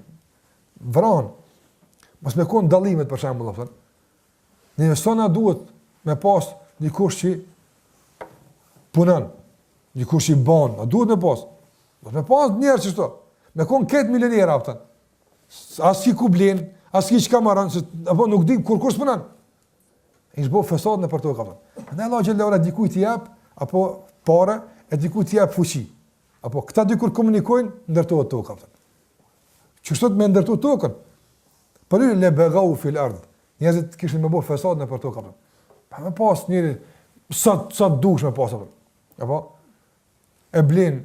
vron. Mos me kon dallimet për shembull, thonë. Ne sona duhet me pas dikush që punon, dikush që bën, duhet me pas. Mos me pas njerëz që këto. Me kon këtë milioner aftë. As ki ku blen, as ki çka marrën, apo nuk di kur kush punon. I zbo fesad në për to kapën. Ne Allah xhallahu ala dikujt i jap apo parë, e dikujt i jap fuqi. Apo këta dikur komunikojnë, ndërtohet toka kapën. Çështot me ndërtohet tokën. Por i le bagau fil ard. Njerëzit kishin më bëu fesad në për to kapën. Pa më pas njëri sa dush me pas apo. Apo e blen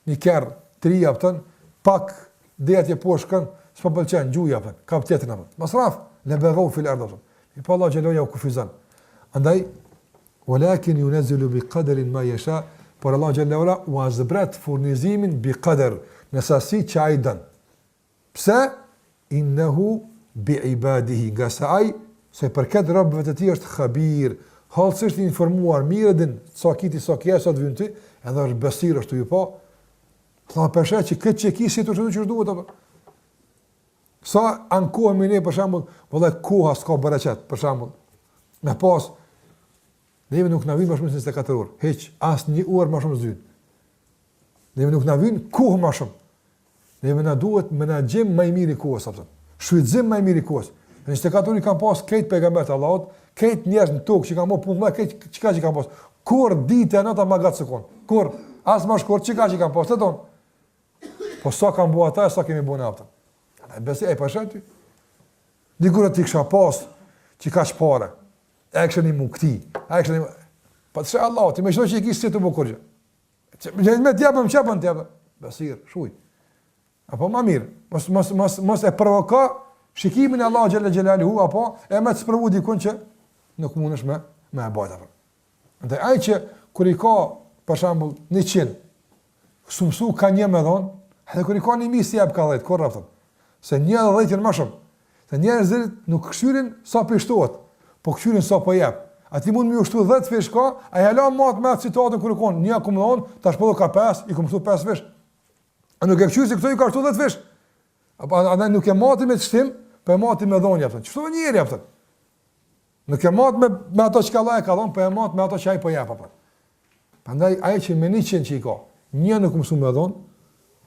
një kerr, tri aftën, pak detje poshkën, s'po pëlqen gjuja apo. Ka tjetër apo. Masraf le bagau fil ard. I pa Allah xhallahu ja u kufizan. Andaj walakin yunzilu biqadarin ma yasha, por Allah xhallahu ala u azbrat furnizimin biqadar, në sasi që ai don. Pse? Innehu biibadihi, gasai se për këtë robëve të tij është khabir, halsisht i informuar, mirë din sa kiti sa kesa të vjen ti, edhe është besir është ju pa. Tha pesha që këtë që kisi të çdo duhet apo. Sa ankohemi ne për shembull, vëllai koha s'ka bereqet, për shembull. Me pas neve nuk na vjen më shumë se 24 orë. Hiç as një orë më shumë zyn. Neve nuk na vjen kohë më shumë. Neve na duhet menaxhim më i mirë i kohës apo. Shfrytëzim më i mirë i kohës. Në 24 orë kanë pas këtë pejgamber të Allahut, këtë njerëz në tokë që kanë më punë, këtë çka që kanë pas. Kur ditë nota magat sekond. Kur as më shkurt çka që kanë pas, të don. Po sa kanë bua ata, sa kemi bën ata. E besoj e pashat. Dikur ti kisha pas që ka çpara. E kisha një mukti. A kisha një po se Allah, ti më thua që kish të bukur. Që me diapëm çapën ti apo. Besir, shuj. Apo më mirë. Mos e provoka shikimin e Allah xhalla xhelaluhu apo e më të sprovu dikun që nuk mundesh me e bajt apo. Andaj ai që kur i ka për shembull 100 sumsu ka një me dhon, edhe kur i ka një misi jap ka 10, korra thon. Se një edhe 10 janë më shumë. Se njerëzit nuk këshyrin sa pishtohet, po këshyrin sa po jep. A ti mund më ushtu 10 fish ka, a ja la mat me atë citatën kur i kon, një akumulon, tash po ka 5, i kom këtu 5 fish. A nuk e këshyri se këto i ka shtu 10 fish. Apo andaj nuk e mati me çtim, po e mati me dhonja thon. Çfarë njëri apo? Nuk e mat me ato që Allah e ka dhon, po e mat me ato që ai po jep apo. Prandaj ai që me 100 që i ka, një nuk mëson me dhon.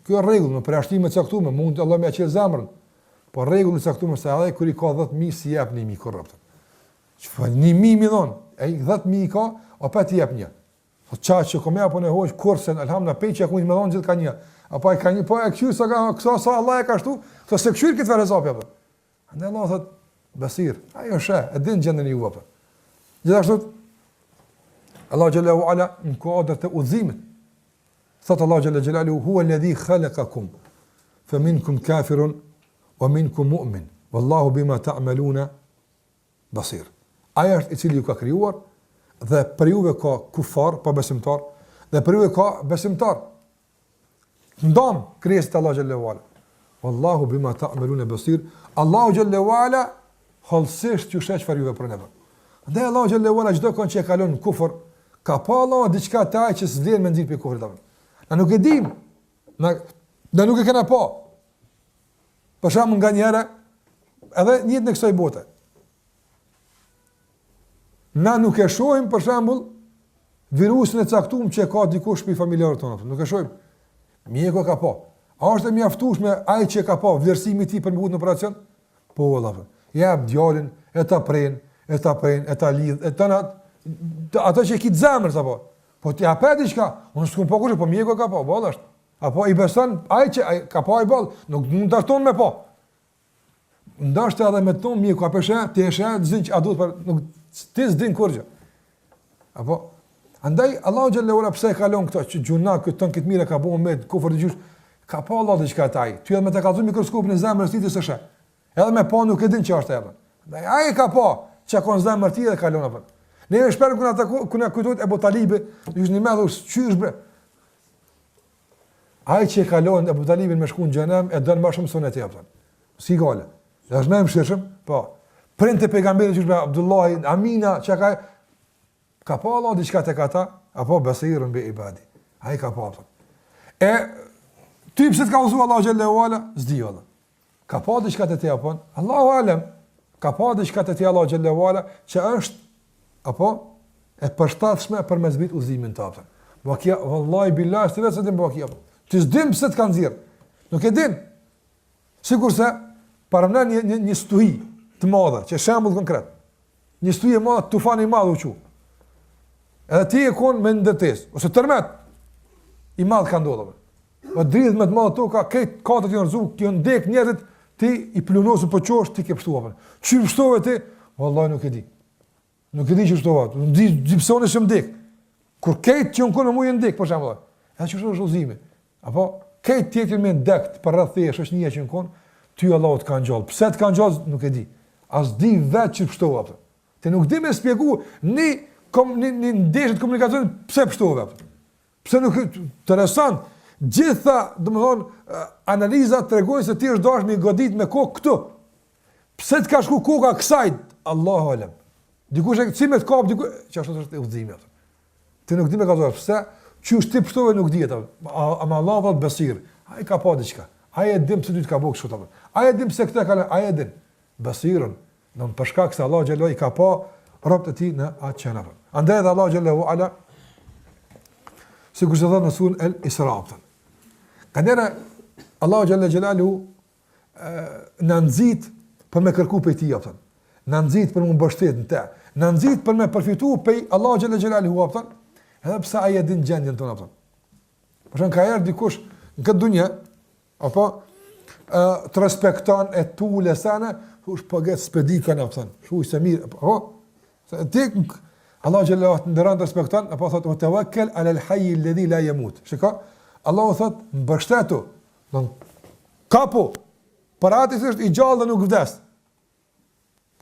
Kjo rregull me përjashtime të caktuara, mund Allah më aqel zemrën. Po rregulli i caktuar se ai kur i ka 10.000 si jap 1.000 korrupt. Çfarë 1000 mi dhon, ai 10.000 ka, apo ti jep një. Po çaj që komë apo ne hoj kursen, alhamdulillah peçja ku më dhon gjithë ka një. Apo ai ka një, po e kthy sa ka sa Allah e ka shtu, to se kthyr këtë varëzopi apo. Andaj Allah thot Basir, ajo është, e din gjendën e juve apo. Gjithashtu Allah xhallahu ala në kuadër të udhëzimit. Thot Allah xhallahu xhelalu huwa alladhi khalaqakum faminkum kafirun wa minkum mu'min wallahu bima ta'maluna basir. Ai është i cili ju ka krijuar dhe për juve ka kufar, pa besimtar, dhe për juve ka besimtar. Ndam krijesat Allah xhallahu ala. Wallahu bima ta'maluna basir. Allahu xhallahu ala hollësisht ju sheh çfarë juve pranoj. Dhe Allahu xhallahu ala çdo kon që e kalon në kufër, ka pa Allah diçka të ai që s'vlen me nxit për kufrit apo. Na nuk e dim. Na nuk e kena pa. Për shkak nga njëra edhe njëtë në kësaj bote. Na nuk e shohim për shembull virusin e caktuar që e ka dikush për familjarët tonë. Nuk e shohim. Mjeku ka pa. A është e mjaftueshme ai që ka pa vlerësimi i tij për mbylljen e operacion? Po valla. Ja djalin, e ta pren, e ta lidh, e ta ato që ki të zemër apo. Po ti apo diçka, unë s'kum po kush, po mjeku ka pa, valla është. Apo i beson ai që ai ka pa i boll, nuk mund ta shton me pa. Ndoshta edhe me ton mjeku apo shë, ti e shë zin që a duhet për nuk ti s'din kurrë. Apo andaj Allahu xhallahu ala pse e kalon këto që gjuna këton këtë mirë ka bëu me kufër të gjysh, ka pa Allah diçka të ai. Ty edhe me të kallzu mikroskopin e zemrës ti të s'e shë. Edhe me pa nuk e din ç'është ajo. Andaj ai ka pa çka kon zemrën ti dhe kalon apo. Ne e shpër kuna kujtohet Ebu Talibi, ju një më thos çysh bre. Ai që kalon Ebu Talibin me shkuën në xhenem e don më shumë sunet e apo. Si gale. Është më mshirshëm, po. Printe pejgamberin që është Abdullah, Amina, çka ka pa Allah diçka tek ata, apo basirun bi ibadi. Ai ka pa. E ti pse të ka uzu Allah xhallahu ala, s'di valla. Ka pa diçka te te apo? Allahu alem. Ka pa diçka te te Allah xhallahu ala që është apo e përshtatshme për me zbrit udhëzimin të apo. Bakia wallahi billahi se vetë të bakia. Ti s'dim pse të kanë nxjerr. Nuk e din. Sigurisht para një stuhi të madhe, që shembull konkret. Një stuhi e madhe, tufani i madh u qiu. Edhe ti e kon me ndërtesë ose tërmet i madh ka ndodhur. Po dridh me të madh toka, këtë katët janë rrezu, që ndek njerëzit, ti i plunosu po qosh, ti ke pshtuar. Çi pshtove ti? Wallahi nuk e di. Nuk e di ç'i pshtova. Nuk di pse se ndek. Kur këtë që unë më ndek, për shembull. Edhe çu është udhëzimi. Apo këtë tjetër me ndekt për rreth thesh është një që unë ty Allahu të ka ngjall. Pse të ka ngjall nuk e di. As di vetë ç'i pshtova atë. Ti nuk di më shpjegoj në ndeshjet komunikacion pse pshtova atë. Pse nuk interesant. Gjitha, domethënë, analiza tregojnë se ti është dashur me godit me kokë këtu. Pse të ka shku koka kësaj? Allahu alem. Dikush e si me të kap, dikush çfarë është udhëzimi atë. Ti nuk di me gazosh pse, çu ti pshtove nuk dihet atë. Ama Allahu vet basir. Ai ka pa diçka. Ai e dim se ty të ka bëu kështu atë. Ai e dim se këtë ka, ai e din. Basirun, don për shkak se Allahu xhallahu i ka pa rrobat e tij në atë çanaf. Andaj Allahu xhallahu ala sikur të thonë në surën El-Isra. Këndera Allahu xhallahu xhelalu na nxit për me kërku pe ti atë. Na nxit për më mbështet në të. Na nxit për me përfitu pe Allahu xhallahu xhelalu atë. Edhe pse ai e din gjendjen tonë atë. Por shon ka erdhur dikush në këtë dunjë apo të respekton e tule sana, thush po gjet spedi kanë atë. Thuaj se mirë, po. Ti Allah xhallahu të ndëron të respekton, apo thotë tawakkal ala al-hayy alladhi la yamut. Shiko, Allahu thotë mbështetu. Don kapo për atë që është i gjallë dhe nuk vdes.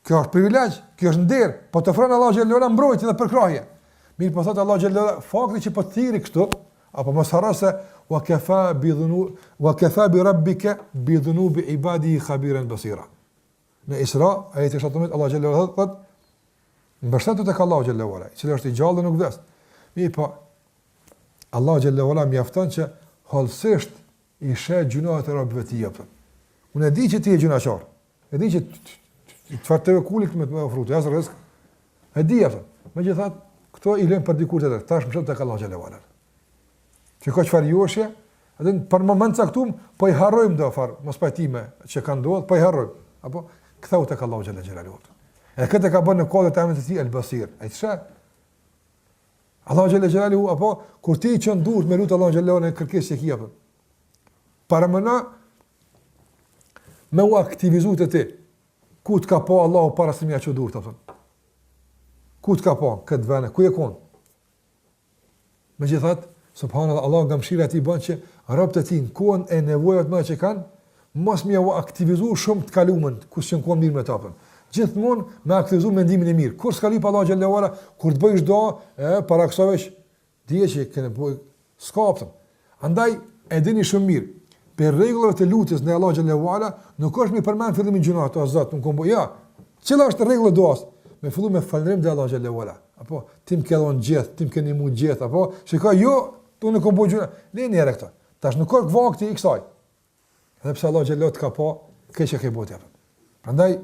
Kjo është privilegj, kjo është nder, po të ofron Allah xhallahu ala mbrojtje dhe përkrahje. Mirë po thotë Allah xhallahu ala, fakti që po thirrë këtu, apo mos harro se wa kafa bi rabbika bi dhunubi ibadihi khabiran basira. Në Isra, ajeti 17 Allah xhallahu ala thotë mbështetu tek Allahu xhallahu ala, i cili është i gjallë dhe nuk vdes. Mirë po Allahu xhallahu ala mjafton që hollësisht i sheh gjunat e robëve të tij. Unë e di që ti je gjunaqar. E di që të fartëve kulit me të ofruar, ja rrezik. E di atë. Megjithatë, këto i lëm për dikur tjetër. Tash mbështet tek Allahu xhallahu ala. Që ka çfarë joshje, edhe për moment caktuar po i harrojmë do far, mos pajtime që kanë ndodhur, po i harrojmë. Apo ktheu tek Allahu xhallahu ala. E këtë ka bërë në kodrat e emrit të tij El-Basir. Ai çfarë? Allahu xhalla xhelalu apo kur ti qen duhet me lut Allahu xhalla në kërkesë që ki apo. Para mëna me u aktivizu të ti. Ku të ka po Allahu para se mja që duhet apo. Ku të ka po këtë vene, ku e kon? Megjithatë, subhanallahu Allah nga mëshira e tij bën që robët e tij në kohën e nevojave më që kanë, mos më u aktivizu shumë të kalumën, kush që kanë mirë me ta apo. Gjithmonë me aktivizu mendimin e mirë. Kur s'ka lip Allah xhallahu ala, kur të bësh do, para kësaj veç dije që kanë bëj skoptën. Andaj e dini shumë mirë. Për rregullave të lutjes në Allah xhallahu ala, nuk është më përmend fillimin gjunat o Zot, nuk kombo. Ja. Cila është rregulla e duas? Me fillim me falënderim te Allah xhallahu ala. Apo tim ke dhënë gjithë, tim keni mua gjithë, apo shikoj jo, tu nuk kombo gjuna. Leni era këto. Tash nuk ka vakti i kësaj. Edhe pse Allah xhallahu të ka pa, keq e ke bëti apo. Prandaj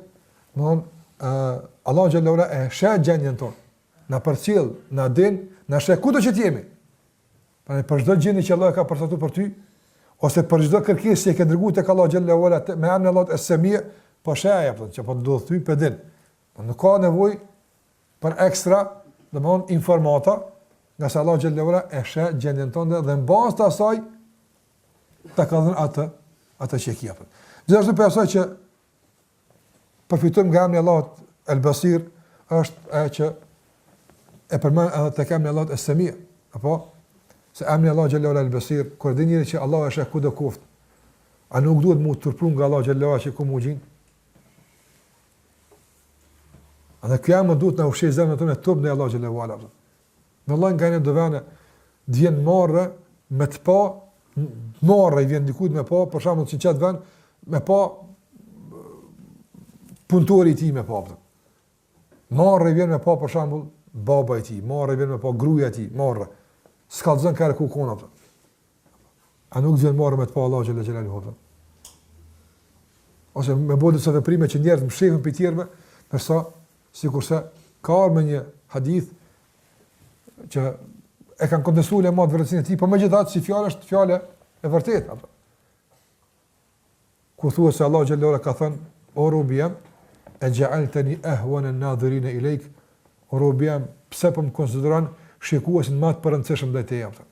Allah xhallahu ala e sheh gjendjen tonë. Na përcjell, na din, na sheh kudo që jemi. Prandaj për çdo gjendje që Allah ka përcaktuar për ty, ose për çdo kërkesë që ke dërguar tek Allah xhallahu ala me emrin Allah es-Sami, po sheh apo që po do të thy pe din. Nuk ka nevojë për ekstra, domthon informata, nga se Allah xhallahu ala e sheh gjendjen tonë dhe në bazë të asaj ta ka dhënë atë që ki apo. Gjithashtu për asaj që përfitojmë nga emri Allahut El-Basir është ajo që e përmend edhe tek emri Allahut Es-Sami, apo se emri Allah xhallahu ala El-Basir, kur dini që Allah është kudo kuft, a nuk duhet mu turpru nga Allah xhallahu ala që ku mugjin? Ana kjo më duhet na ushqej zemrën tonë top ndaj Allah xhallahu ala. Në Allah nga ne do vënë të vjen morrë me të pa, morrë i vjen dikujt me pa, për shembull si çat vën me pa punëtori i tij me pa. Morrë i vjen me pa për shembull baba i tij, morrë i vjen me pa gruaja e tij, morrë. S'ka zën kërë ku kona. A nuk vjen morrë me të pa Allah xhallahu xhelalu. Ose me bodë sa veprime që njerëz mshihën për tjerëve, përsa sikurse ka me një hadith që e kanë kondensuar më të vërtetësinë e tij, por megjithatë si fjalë është fjalë e vërtetë. Ku thua se Allah xhallahu ka thënë o rubiyam ej'altani ahwana an-nadhirin ilayk, o rubiyam pse po më konsideron shikuesin më të përrëndësishëm ndaj teje apo.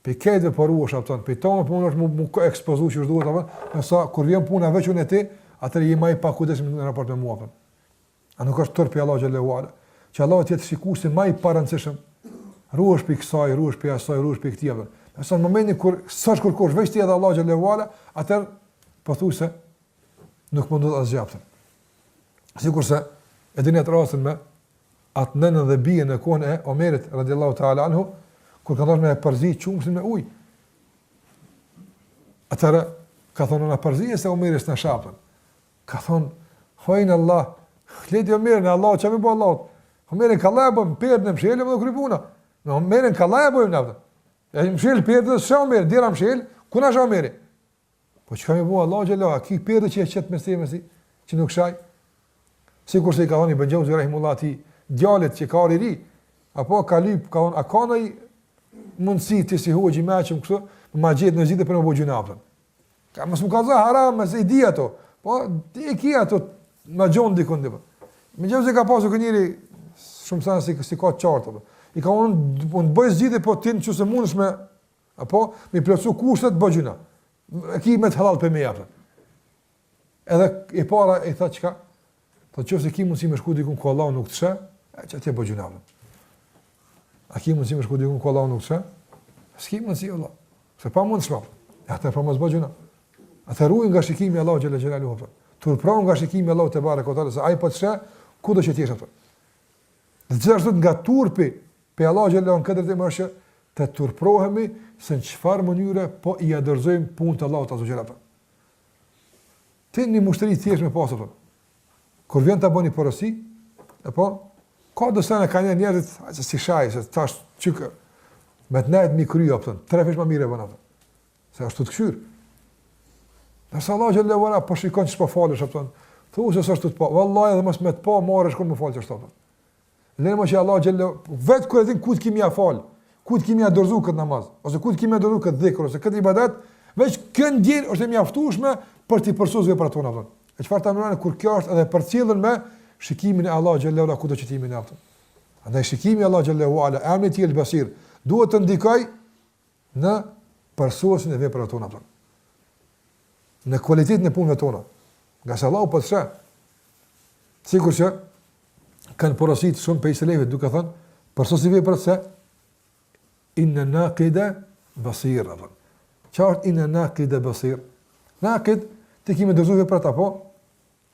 Pe këtë poruash apo pe tonë punë është më ekspozuar që duhet apo, sa kur vjen puna veç unë ti, atëherë je më i pakudesshëm në raport me mua apo. A nuk është turpi Allah xhallahu ala, që Allah të jetë shikuesi më i përrëndësishëm. Ruhesh për kësaj, ruhesh për asaj, ruhesh për këtij apo. Sa në momentin kur s'është kërkosh veç ti edhe Allah xhallahu ala, atëherë pothuajse nuk mundot asgjë apo. Sikurse e dini atë rastin me atë nënën dhe bien në kohën e Omerit radhiyallahu ta'ala anhu, kur ka dhënë me përzi qumsin me ujë. Atëra ka thonë na përzi se Omeri s'na shapën. Ka thonë, hojnë Allah, leti Omerin, Allah, që me bo Allah? Omerin ka la e bojmë, përën e mshelë, më dhe krypuna. Në Omerin ka la e bojmë në vëtë. E mshelë përën dhe së Omerin, dira mshelë, kuna shë Omeri? Po që ka me bo Allah gjelloha, ki përën që e qëtë mesi, që nuk shaj. Sikur se i ka thonë i Bëngjauzi rahimullah ati, djallit që ka arë i ri, apo ka lyp, ka thonë, a ka në i mundësi të si hoqë i meqëm kështu, ma gjithë në zhjithë për në bo gjuna apëtën. Ka mësë më ka zë haram, mësë i di ato, po ti e ki ato në gjonë dikën dhe. Bëngjauzi ka pasu kënjëri, shumë sanë si ka qartë, i ka unë të bëjë zhjithë, po ti në që se mundësh me, apo, me plëcu kushtet bë gjuna. E ki me të halal për me apëtën. Edhe i para i tha qka, po qoftë ki mundësi me shku dikun ku Allah nuk të shë, që atje bëj gjuna. A ki mundësi me shku dikun ku Allah nuk të shë? S'ki mundësi Allah. Se pa mund shma. Atë pra mos bëj gjuna. Atë ruaj nga shikimi Allah xhela xhelalu. Turpron nga shikimi Allah te barekota se ai po të shë kudo që ti jesh atë. Dhe gjithashtu nga turpi pe Allah xhela në këtë temë është të turprohemi se në çfarë mënyre po i adorëzojmë punën e Allahut azza xhela. Ti në mushtri thjesht me pasur. Kur vjen ta bëni porosi, apo ka do sa ne kanë njerëzit aq si shaj, se tash çik me të nejt mi kryo apo, tre fish më mirë bën atë. Se është të këshyr. Nëse Allah xhallahu ala po shikon ç'po falesh apo, thuaj se është të pa. Wallahi edhe mos me të pa marrësh kur më fal ç'është apo. Lënë më që Allah xhallahu vet kur e din ku të kimi afal, ku të kimi dorzu kët namaz, ose ku të kimi dorzu kët dhikr ose kët ibadat, veç kënd din është e mjaftueshme për të përsuar veprat tona apo. E çfarë ta mëron kur kjo është edhe përcjellën me shikimin e Allah xhallahu ala kudo që ti më naftën. Andaj shikimi i Allah xhallahu ala, emri i tij El-Basir, duhet të ndikoj në përsosin e veprave tona, në cilësinë e punëve tona. Nga se Allahu po të sheh. Sikur që kanë porosit shumë për selefët duke thënë, përsosi veprat se inna naqida basir. Çfarë inna naqida basir? Naqid ti kimë dorëzu veprat apo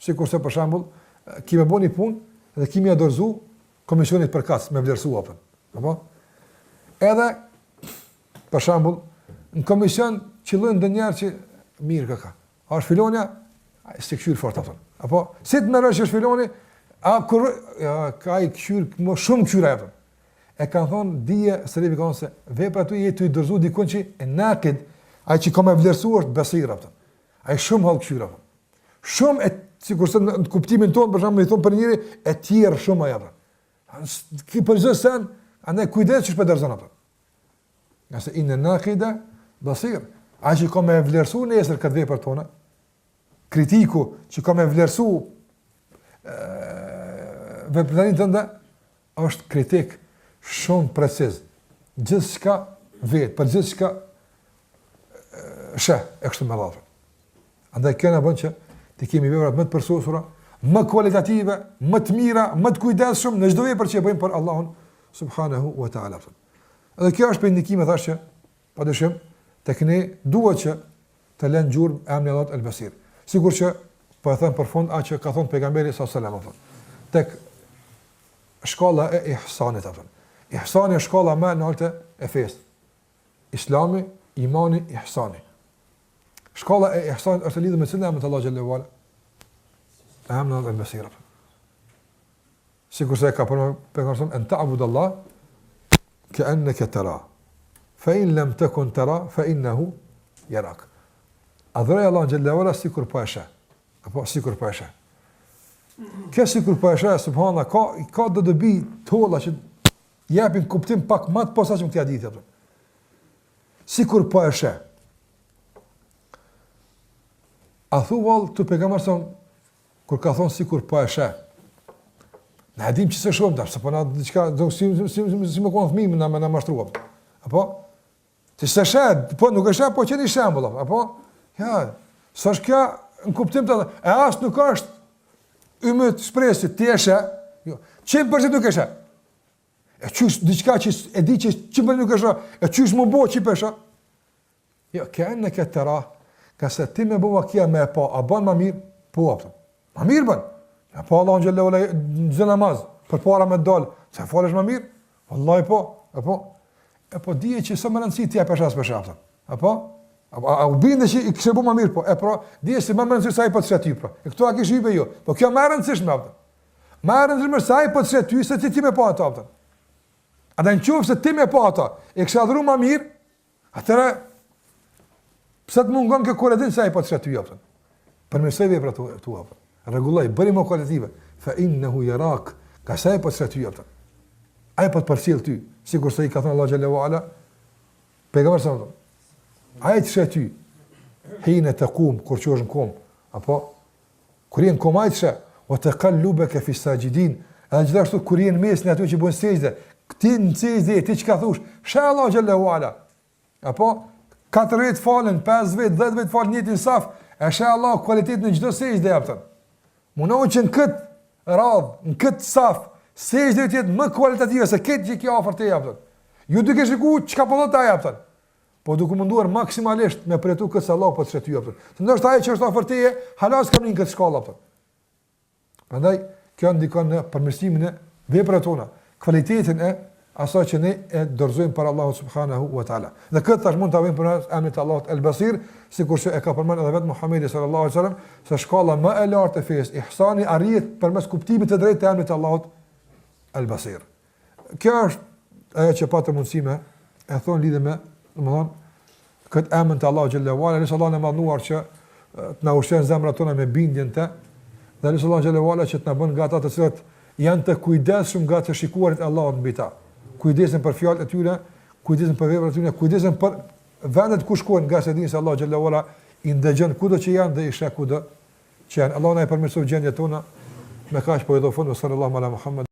sikur se për shembull kimë bëni punë dhe kimë dorëzu komisionit përkatës me vlerësu apo. Apo? Edhe për shembull në komision qillojnë ndonjëherë që mirë ka. A është filonja? Ai s'e kshyr fort apo. Apo si të merresh është filoni? A kur ka i kshyr më shumë kshyra apo. E kanë thonë dije selefi kanë se vepra tu jetë i dorëzu dikon që e naqid, ai që ka më vlerësuar është basir apo. Ai shumë hall kshyra apo. Shumë e sikurse në kuptimin tonë për shembull i thon për njëri e tjerë shumë ai apo. Ki për çdo sen, andaj kujdes që për dorëzon apo. Nëse inë naqida basir, ai që ka më vlerësuar nesër këtë vepër tona, kritiku që ka më vlerësuar veprën tënde është kritik shumë preciz. Gjithçka vet, për gjithçka sheh e kështu me radhë. Andaj kjo na bën që të kemi vepra më të përsosura, më kualitative, më të mira, më të kujdesshëm në çdo vepër që e bëjmë për Allahun subhanahu wa taala. Edhe kjo është për indikime thashë, padyshim tek ne duhet që të lënë gjurmë emri Allahut El-Basir. Sigur që po e them për fund atë që ka thënë pejgamberi sallallahu alajhi wasallam. Tek shkolla e ihsanit apo. Ihsani është shkolla më e lartë e fesë. Islami, imani, ihsani. Shkolla e ihsanit është lidhur me cilën emrin e Allah xhallahu ala. Emri El-Basir. Sikur se ka përmendur pejgamberi en ta'budallah ka'annaka tara. Fa in lam takun tara fa innahu yarak. Adhuroj Allah xhallahu ala sikur po e sheh. Apo sikur po e sheh. Kjo sikur po e sheh subhanallah ka do të bi tolla që japin kuptim pak më të posaçëm këtij hadithi apo. Sikur po e sheh. A thuval të pejgamberin kur ka thonë sikur po e sheh. Na dim që s'e shohim tash, apo na diçka do si më kon fëmijë na më mashtruam. Apo ti s'e sheh, po nuk e sheh, po qeni shembull apo ja, s'është kjo në kuptim të e as nuk është ymët shpresë ti e sheh. Jo, 100% nuk e sheh. E çush diçka që e di që 100% nuk e sheh, e çush më bëu që pesha. Jo, kanë që tëra, ka se ti më bëu kia më pa, a bën më mirë? Po apo. Më mirë bën. Ja po Allah xhallahu ala në namaz, për para me dal, sa falesh më mirë? Wallahi po, apo. E po dije që sa më rëndësi ti e pesha për shkak. Apo? A u binde që i kështë bu më mirë, po, e pro, dije si më rëndësishme sa i po të shëty, pro. E këto a kishë hype jo. Po kjo më rëndësishme, apëtën. Më rëndësishme sa i po të shëty, se ti me po ato, apëtën. A da në qovë se ti me po ato, e kështë adhuru më mirë, atëra, pëse të mungon kjo kualitin sa i po të shëty, apëtën. Përmësoj vepra tu, apëtën. Regulloj, bëri më kualitative, fa innehu yarak, ka sa i po të shëty, apëtën. A i po të përcjell ty, sikur se i ka thënë Allah xhallahu ala, pejgamberi sa ajtë shë ty, hine të kum, kur që është në kom, apo, kur jenë kom ajtë shë, o të kallube ke fisa gjidin, edhe gjithashtu kur jenë mes në ato që bënë sejde, këti në sejde, ti që ka thush, shë Allah xhallahu ala, apo, 4 vetë falen, 5 vetë, 10 vetë falen njëtin saf, e shë Allah kualitet në gjdo sejde, apëtën. Munohë që në këtë radhë, në këtë saf, sejde të jetë më kualitative, se këtë që kja ofër te, apëtën. Ju duke shiku që ka pëllot taj, apëtën. Po duke munduar maksimalisht me përjetu këtë se Allah po të shëty, apëtën. Të ndoshtë aje që është ofër teje, halas kam një në këtë shkallë, apëtën. Prandaj, kjo ndikon në përmirësimin e veprave tona, kvalitetin e asaj që ne e dorëzojmë për Allahu subhanahu wa taala. Dhe këtë tash mund ta vëmë për emrin e Allahut El-Basir, sikurse e ka përmendur edhe vetë Muhamedi sallallahu alaihi wasallam, se shkalla më e lartë e fesë, ihsani arrihet përmes kuptimit të drejtë të emrit të Allahut El-Basir. Kjo është ajo që patë mundësi me e thon lidhje me, domethënë, këtë emër të Allahut xhallahu ala, ne sallallahu alaihi wasallam që të na ushqen zemrat tona me bindjen te, dhe ne sallallahu xhallahu ala që të na bën nga ata të cilët janë të kujdesshëm nga të shikuarit Allahut mbi ta. Kujdesen për fjalët e tyre, kujdesen për veprat e tyre, kujdesen për vendet ku shkojnë, nga se dinë se Allah xhallahu ala i ndëgjon kudo që janë dhe i sheh kudo që janë. Allah na e përmirësoj gjendjen tona, Me kaq po i do fund sallallahu ala Muhammed